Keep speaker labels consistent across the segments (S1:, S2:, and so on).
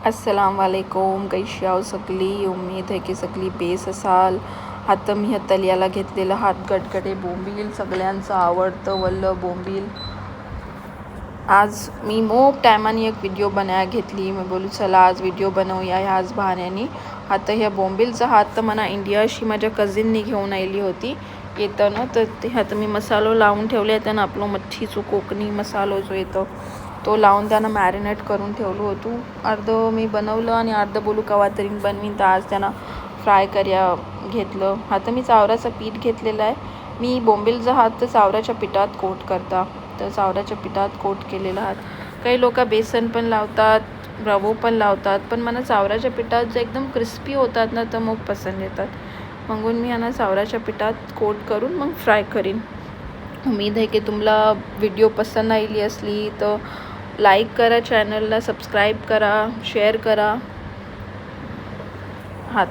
S1: अस्सलाम वालेकुम. कशी आहो सगळी. उम्मीद आहे की सगळी बेस असाल. आता मी तल्याला घेतलेलं गटगटे बोंबील, सगळ्यांचं आवडतं वल्लं बोंबील. आज मी मोप टायमाने एक व्हिडिओ बनाया घेतली. मी बोलू चला आज व्हिडिओ बनवूया ह्याच बहाण्याने. आता ह्या बोंबीलचा हात तर मला इंडियाशी माझ्या कझिननी घेऊन आली होती येताना. तर ते आता मी मसालो लावून ठेवले. त्यानं आपलं मच्छीचं कोकणी मसालो जो येतो तो लावून त्यानं मॅरिनेट करून ठेवलं होतं. अर्धं मी बनवलं आणि अर्धं बोलू कवा तरी बनवीन. तर आज त्यानं फ्राय घेतलं. आता मी चावराचं पीठ घेतलेलं आहे. मी बोंबीलचा हात तर चावराच्या पिठात कोट करता. तर चावराच्या पिठात कोट केलेला हात. काही लोक बेसन पण लावतात, रवो पण लावतात, पण मला चावराच्या पिठात जे एकदम क्रिस्पी होतात ना तर मग पसंत येतात. म्हणून मी यांना चावराच्या पिठात कोट करून मग फ्राय करीन. उम्मीद आहे की तुम्हाला व्हिडिओ पसंत आली असली तर लाईक करा, चॅनलला सबस्क्राईब करा, शेअर करा.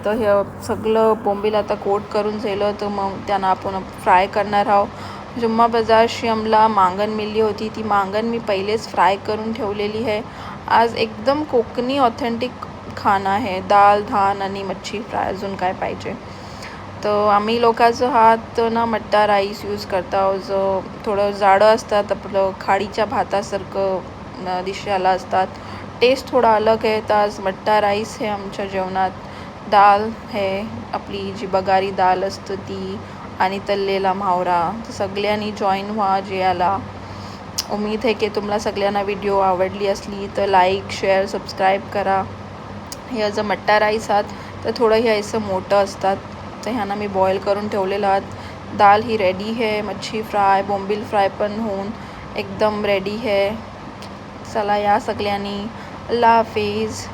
S1: तर हे सगळं बोंबील आता कोट करून झालं तर मग त्यांना आपण फ्राय करणार आहोत. जुम्मा बाजारशी आम्हाला मांगन मिळली होती. ती मांगन मी पहिलेच फ्राय करून ठेवलेली आहे. आज एकदम कोकणी ऑथेंटिक खाणं आहे. दाल धान आणि मच्छी फ्राय. अजून काय पाहिजे. तर आम्ही लोकांचं हात ना मट्टा राईस यूज करता. जो थोडं जाडं असतात, आपलं खाडीच्या भातासारखं दिशाला असतात. टेस्ट थोडा अलग आहे. तर आज मट्टा राईस आहे आमच्या जेवणात. दाल आहे आपली जी बगारी दाल असतं ती, आणि तळलेला मावरा. तर सगळ्यांनी जॉईन व्हा जेवायला. उम्मीद आहे की तुम्हाला सगळ्यांना व्हिडिओ आवडली असली तर लाईक शेअर सबस्क्राईब करा. हे जर मट्टा राईस आहात तर थोडं हे असं मोठं असतात. तर ह्यांना मी बॉईल करून ठेवलेलं आहात. दाल ही रेडी आहे. मच्छी फ्राय बोंबील फ्राय पण होऊन एकदम रेडी आहे. चला या सगळ्यांनी. अल्लाह हाफिज.